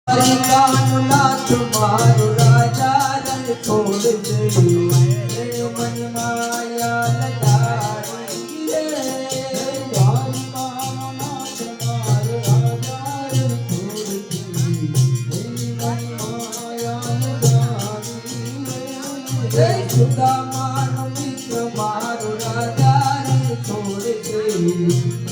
નાથ મારો રાજા રણ છોડ દે મન માયા લગાડી રે નાથ મારો રાજા રણ છોડ દે મન માયા લગાડી રે સુદામાનો મિત્ર મારો રાજા રણ છોડ દે